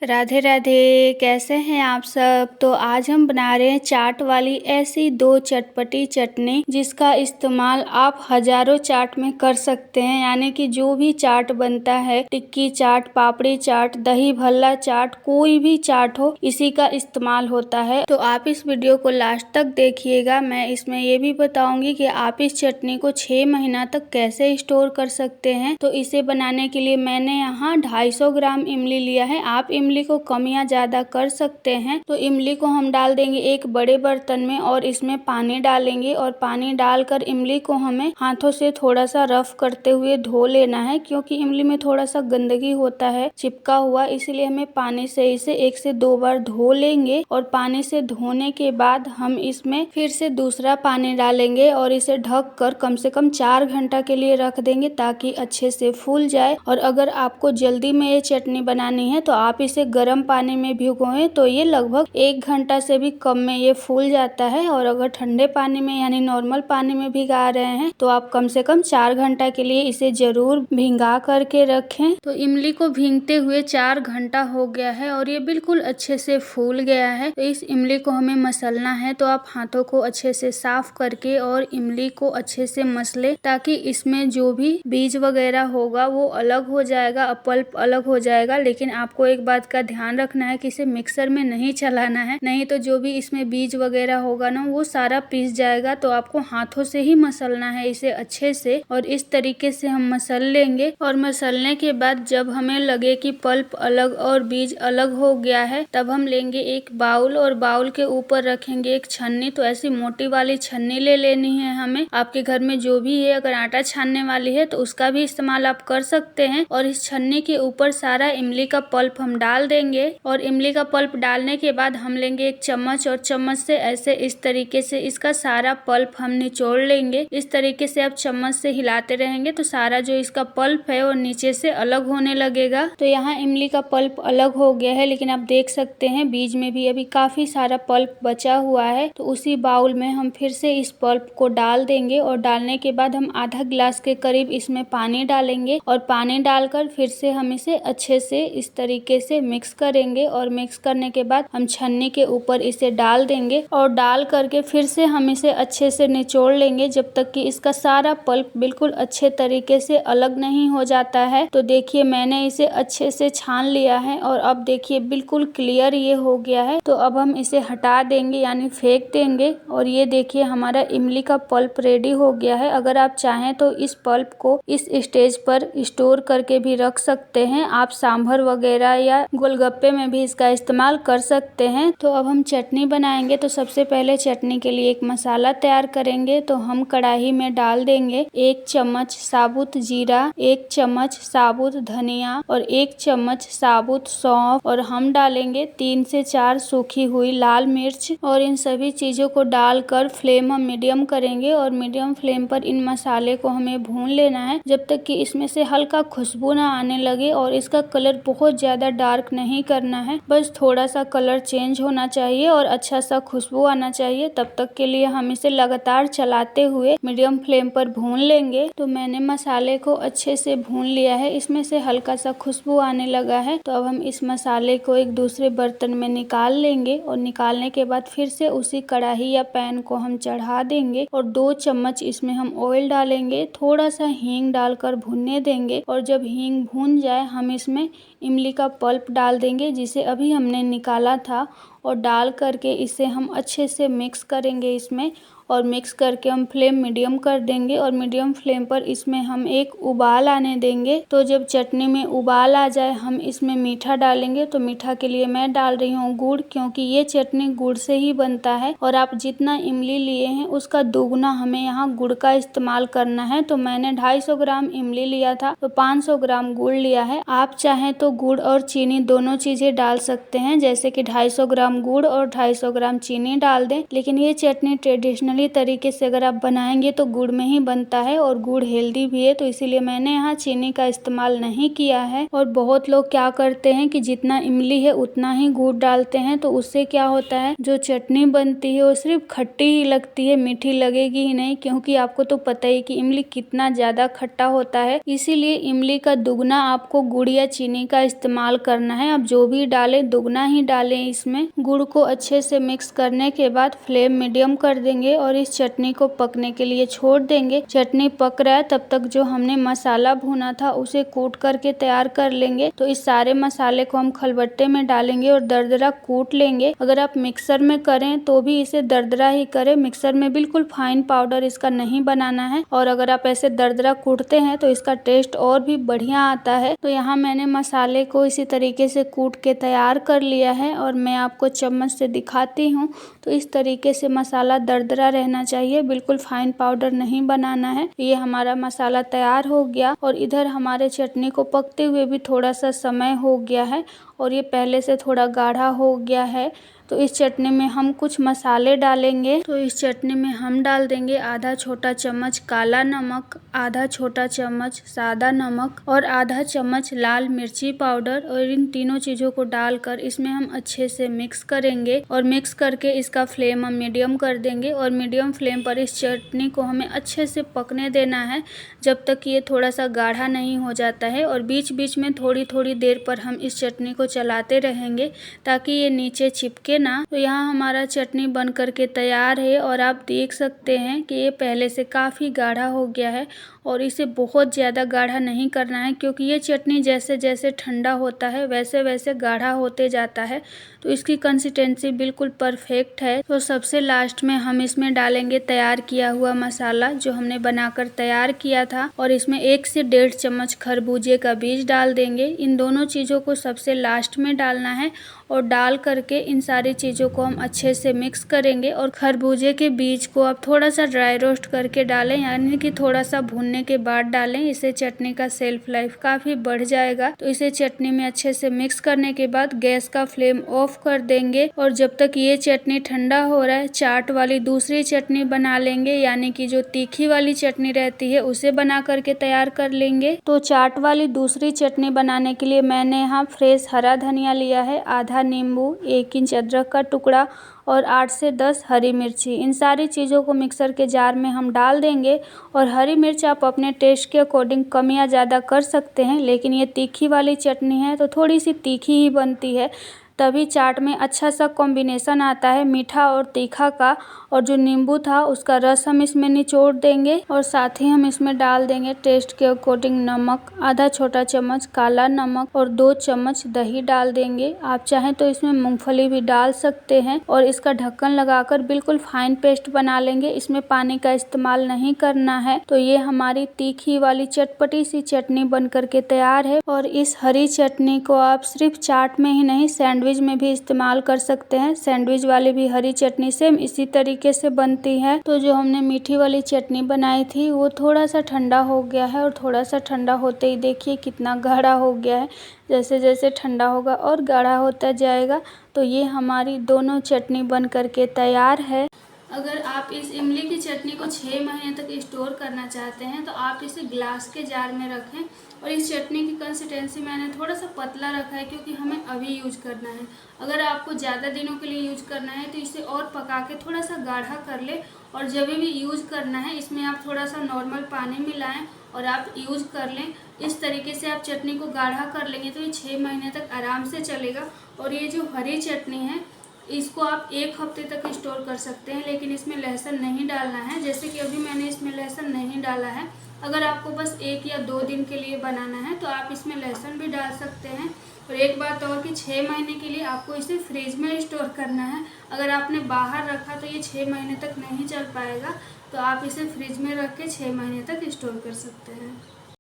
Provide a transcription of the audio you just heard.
राधे राधे। कैसे हैं आप सब। तो आज हम बना रहे हैं चाट वाली ऐसी दो चटपटी चटनी जिसका इस्तेमाल आप हजारों चाट में कर सकते हैं। यानी कि जो भी चाट बनता है, टिक्की चाट, पापड़ी चाट, दही भल्ला चाट, कोई भी चाट हो, इसी का इस्तेमाल होता है। तो आप इस वीडियो को लास्ट तक देखिएगा। मैं इसमें ये भी बताऊंगी कि आप इस चटनी को 6 महीना तक कैसे स्टोर कर सकते हैं। तो इसे बनाने के लिए मैंने यहाँ 250 ग्राम इमली लिया है। आप इमली को कम या ज्यादा कर सकते हैं। तो इमली को हम डाल देंगे एक बड़े बर्तन में और इसमें पानी डालेंगे और पानी डालकर इमली को हमें हाथों से थोड़ा सा रफ करते हुए धो लेना है, क्योंकि इमली में थोड़ा सा गंदगी होता है चिपका हुआ, इसलिए हमें पानी से इसे 1 से 2 बार धो लेंगे। और पानी से धोने के बाद हम इसमें फिर से दूसरा पानी डालेंगे और इसे ढक कर कम से कम 4 घंटा के लिए रख देंगे ताकि अच्छे से फूल जाए। और अगर आपको जल्दी में ये चटनी बनानी है तो आप इसे गर्म पानी में भिगोएं तो ये लगभग 1 घंटा से भी कम में ये फूल जाता है। और अगर ठंडे पानी में यानी नॉर्मल पानी में भिगा रहे हैं तो आप कम से कम 4 घंटा के लिए इसे जरूर भिंगा करके रखें। तो इमली को भीगते हुए 4 घंटा हो गया है और ये बिल्कुल अच्छे से फूल गया है। तो इस इमली को हमें मसलना है, तो आप हाथों को अच्छे से साफ करके और इमली को अच्छे से मसले ताकि इसमें जो भी बीज वगैरह होगा वो अलग हो जाएगा, पल्प अलग हो जाएगा। लेकिन आपको एक बात का ध्यान रखना है कि इसे मिक्सर में नहीं चलाना है, नहीं तो जो भी इसमें बीज वगैरह होगा ना वो सारा पीस जाएगा। तो आपको हाथों से ही मसलना है इसे अच्छे से। और इस तरीके से हम मसल लेंगे और मसलने के बाद जब हमें लगे कि पल्प अलग और बीज अलग हो गया है, तब हम लेंगे एक बाउल और बाउल के ऊपर रखेंगे एक छन्नी। तो ऐसी मोटी वाली छन्नी ले लेनी है हमें। आपके घर में जो भी है, अगर आटा छानने वाली है तो उसका भी इस्तेमाल आप कर सकते हैं। और इस छन्नी के ऊपर सारा इमली का पल्प हम डाल देंगे और इमली का पल्प डालने के बाद हम लेंगे एक चम्मच और चम्मच से ऐसे इस तरीके से इसका सारा पल्प हम निचोड़ लेंगे। इस तरीके से आप चम्मच से हिलाते रहेंगे तो सारा जो इसका पल्प है वो नीचे से अलग होने लगेगा। तो यहाँ इमली का पल्प अलग हो गया है, लेकिन आप देख सकते हैं बीज में भी अभी काफी सारा पल्प बचा हुआ है। तो उसी बाउल में हम फिर से इस पल्प को डाल देंगे और डालने के बाद हम आधा गिलास के करीब इसमें पानी डालेंगे और पानी डालकर फिर से हम इसे अच्छे से इस तरीके से मिक्स करेंगे। और मिक्स करने के बाद हम छन्नी के ऊपर इसे डाल देंगे और डाल करके फिर से हम इसे अच्छे से निचोड़ लेंगे जब तक कि इसका सारा पल्प बिल्कुल अच्छे तरीके से अलग नहीं हो जाता है। तो देखिए मैंने इसे अच्छे से छान लिया है और अब देखिए बिल्कुल क्लियर ये हो गया है। तो अब हम इसे हटा देंगे यानी फेंक देंगे। और ये देखिए हमारा इमली का पल्प रेडी हो गया है। अगर आप चाहें तो इस पल्प को इस स्टेज पर स्टोर करके भी रख सकते हैं। आप सांभर वगैरह या गोलगप्पे में भी इसका इस्तेमाल कर सकते हैं। तो अब हम चटनी बनाएंगे। तो सबसे पहले चटनी के लिए एक मसाला तैयार करेंगे। तो हम कढ़ाई में डाल देंगे 1 चम्मच साबुत जीरा, 1 चम्मच साबुत धनिया और 1 चम्मच साबुत सौंफ। और हम डालेंगे 3 से 4 सूखी हुई लाल मिर्च। और इन सभी चीजों को डालकर फ्लेम हम मीडियम करेंगे और मीडियम फ्लेम पर इन मसाले को हमें भून लेना है जब तक कि इसमें से हल्का खुशबू ना आने लगे। और इसका कलर बहुत ज्यादा डार्क नहीं करना है, बस थोड़ा सा कलर चेंज होना चाहिए और अच्छा सा खुशबू आना चाहिए। तब तक के लिए हम इसे लगातार चलाते हुए मीडियम फ्लेम पर भून लेंगे। तो मैंने मसाले को अच्छे से भून लिया है, इसमें से हल्का सा खुशबू आने लगा है। तो अब हम इस मसाले को एक दूसरे बर्तन में निकाल लेंगे और निकालने के बाद फिर से उसी कढ़ाई या पैन को हम चढ़ा देंगे और 2 चम्मच इसमें हम ऑयल डालेंगे। थोड़ा सा हींग डालकर भुनने देंगे और जब हींग भून जाए हम इसमें इमली का पल्प डाल देंगे जिसे अभी हमने निकाला था। और डाल करके इसे हम अच्छे से मिक्स करेंगे इसमें। और मिक्स करके हम फ्लेम मीडियम कर देंगे और मीडियम फ्लेम पर इसमें हम एक उबाल आने देंगे। तो जब चटनी में उबाल आ जाए हम इसमें मीठा डालेंगे। तो मीठा के लिए मैं डाल रही हूँ गुड़, क्योंकि ये चटनी गुड़ से ही बनता है। और आप जितना इमली लिए हैं उसका दोगुना हमें यहाँ गुड़ का इस्तेमाल करना है। तो मैंने 250 ग्राम इमली लिया था तो 500 ग्राम गुड़ लिया है। आप चाहें तो गुड़ और चीनी दोनों चीजें डाल सकते हैं, जैसे कि 250 ग्राम गुड़ और 250 ग्राम चीनी डाल दें। लेकिन ये चटनी ट्रेडिशनल ट्रेडिशनली तरीके से अगर आप बनाएंगे तो गुड़ में ही बनता है और गुड़ हेल्दी भी है, तो इसीलिए मैंने यहाँ चीनी का इस्तेमाल नहीं किया है। और बहुत लोग क्या करते हैं कि जितना इमली है उतना ही गुड़ डालते हैं, तो उससे क्या होता है जो चटनी बनती है वो सिर्फ खट्टी ही लगती है, मीठी लगेगी ही नहीं, क्योंकि आपको तो पता ही कि इमली कितना ज्यादा खट्टा होता है। इसीलिए इमली का दुगना आपको गुड़ या चीनी का इस्तेमाल करना है। आप जो भी डालें दुगना ही डालें। इसमें गुड़ को अच्छे से मिक्स करने के बाद फ्लेम मीडियम कर देंगे और इस चटनी को पकने के लिए छोड़ देंगे। चटनी पक रहा है तब तक जो हमने मसाला भुना था उसे कूट करके तैयार कर लेंगे। तो इस सारे मसाले को हम खलबट्टे में डालेंगे और दरदरा कूट लेंगे। अगर आप मिक्सर में करें तो भी इसे दरदरा ही करें, मिक्सर में बिल्कुल फाइन पाउडर इसका नहीं बनाना है। और अगर आप ऐसे दरदरा कूटते हैं तो इसका टेस्ट और भी बढ़िया आता है। तो यहाँ मैंने मसाले को इसी तरीके से कूट के तैयार कर लिया है और मैं आपको चम्मच से दिखाती हूँ। तो इस तरीके से मसाला दरदरा रहना चाहिए, बिल्कुल फाइन पाउडर नहीं बनाना है। ये हमारा मसाला तैयार हो गया और इधर हमारे चटनी को पकते हुए भी थोड़ा सा समय हो गया है और ये पहले से थोड़ा गाढ़ा हो गया है। तो इस चटनी में हम कुछ मसाले डालेंगे। तो इस चटनी में हम डाल देंगे आधा छोटा चम्मच काला नमक, आधा छोटा चम्मच सादा नमक और आधा चम्मच लाल मिर्ची पाउडर। और इन तीनों चीज़ों को डालकर इसमें हम अच्छे से मिक्स करेंगे और मिक्स करके इसका फ्लेम हम मीडियम कर देंगे। और मीडियम फ्लेम पर इस चटनी को हमें अच्छे से पकने देना है जब तक ये थोड़ा सा गाढ़ा नहीं हो जाता है। और बीच बीच में थोड़ी थोड़ी देर पर हम इस चटनी को चलाते रहेंगे ताकि ये नीचे चिपके ना। तो यहाँ हमारा चटनी बन करके तैयार है और आप देख सकते हैं कि ये पहले से काफ़ी गाढ़ा हो गया है और इसे बहुत ज़्यादा गाढ़ा नहीं करना है, क्योंकि ये चटनी जैसे जैसे ठंडा होता है वैसे वैसे गाढ़ा होते जाता है। तो इसकी कंसिस्टेंसी बिल्कुल परफेक्ट है। तो सबसे लास्ट में हम इसमें डालेंगे तैयार किया हुआ मसाला जो हमने बनाकर तैयार किया था और इसमें 1 से 1.5 चम्मच खरबूजे का बीज डाल देंगे। इन दोनों चीज़ों को सबसे लास्ट में डालना है और डाल करके इन सारी चीज़ों को हम अच्छे से मिक्स करेंगे। और खरबूजे के बीज को आप थोड़ा सा ड्राई रोस्ट करके डालें, यानी कि थोड़ा सा भूनने के बाद डालें। इससे चटनी का सेल्फ लाइफ काफ़ी बढ़ जाएगा। तो इसे चटनी में अच्छे से मिक्स करने के बाद गैस का फ्लेम ऑफ कर देंगे और जब तक ये चटनी ठंडा हो रहा है चाट वाली दूसरी चटनी बना लेंगे, यानी कि जो तीखी वाली चटनी रहती है उसे बना करके तैयार कर लेंगे। तो चाट वाली दूसरी चटनी बनाने के लिए मैंने यहाँ फ्रेश हरा धनिया लिया है, आधा नींबू, 1 इंच अदरक का टुकड़ा और 8 से 10 हरी मिर्ची। इन सारी चीज़ों को मिक्सर के जार में हम डाल देंगे। और हरी मिर्च आप अपने टेस्ट के अकॉर्डिंग कम या ज़्यादा कर सकते हैं, लेकिन ये तीखी वाली चटनी है तो थोड़ी सी तीखी ही बनती है, तभी चाट में अच्छा सा कॉम्बिनेशन आता है मीठा और तीखा का। और जो नींबू था उसका रस हम इसमें निचोड़ देंगे और साथ ही हम इसमें डाल देंगे टेस्ट के अकॉर्डिंग नमक, आधा छोटा चम्मच काला नमक और 2 चम्मच दही डाल देंगे। आप चाहें तो इसमें मूंगफली भी डाल सकते हैं और इसका ढक्कन लगाकर बिल्कुल फाइन पेस्ट बना लेंगे। इसमें पानी का इस्तेमाल नहीं करना है। तो ये हमारी तीखी वाली चटपटी सी चटनी बन करके तैयार है। और इस हरी चटनी को आप सिर्फ चाट में ही नहीं सैंडविच में भी इस्तेमाल कर सकते हैं। सैंडविच वाली भी हरी चटनी सेम इसी तरीके से बनती है। तो जो हमने मीठी वाली चटनी बनाई थी वो थोड़ा सा ठंडा हो गया है और थोड़ा सा ठंडा होते ही देखिए कितना गाढ़ा हो गया है। जैसे जैसे ठंडा होगा और गाढ़ा होता जाएगा। तो ये हमारी दोनों चटनी बन करके तैयार है। अगर आप इस इमली की चटनी को 6 महीने तक स्टोर करना चाहते हैं तो आप इसे ग्लास के जार में रखें। और इस चटनी की कंसिस्टेंसी मैंने थोड़ा सा पतला रखा है क्योंकि हमें अभी यूज करना है। अगर आपको ज़्यादा दिनों के लिए यूज करना है तो इसे और पका के थोड़ा सा गाढ़ा कर ले। और जब भी यूज करना है इसमें आप थोड़ा सा नॉर्मल पानी मिलाएं और आप यूज कर लें। इस तरीके से आप चटनी को गाढ़ा कर लेंगे तो ये 6 महीने तक आराम से चलेगा। और ये जो हरी चटनी है इसको आप 1 हफ्ते तक स्टोर कर सकते हैं, लेकिन इसमें लहसुन नहीं डालना है। जैसे कि अभी मैंने इसमें लहसुन नहीं डाला है। अगर आपको बस 1 या 2 दिन के लिए बनाना है तो आप इसमें लहसुन भी डाल सकते हैं। और एक बात और कि 6 महीने के लिए आपको इसे फ्रिज में स्टोर करना है। अगर आपने बाहर रखा तो ये 6 महीने तक नहीं चल पाएगा। तो आप इसे फ्रिज में रख के 6 महीने तक स्टोर कर सकते हैं।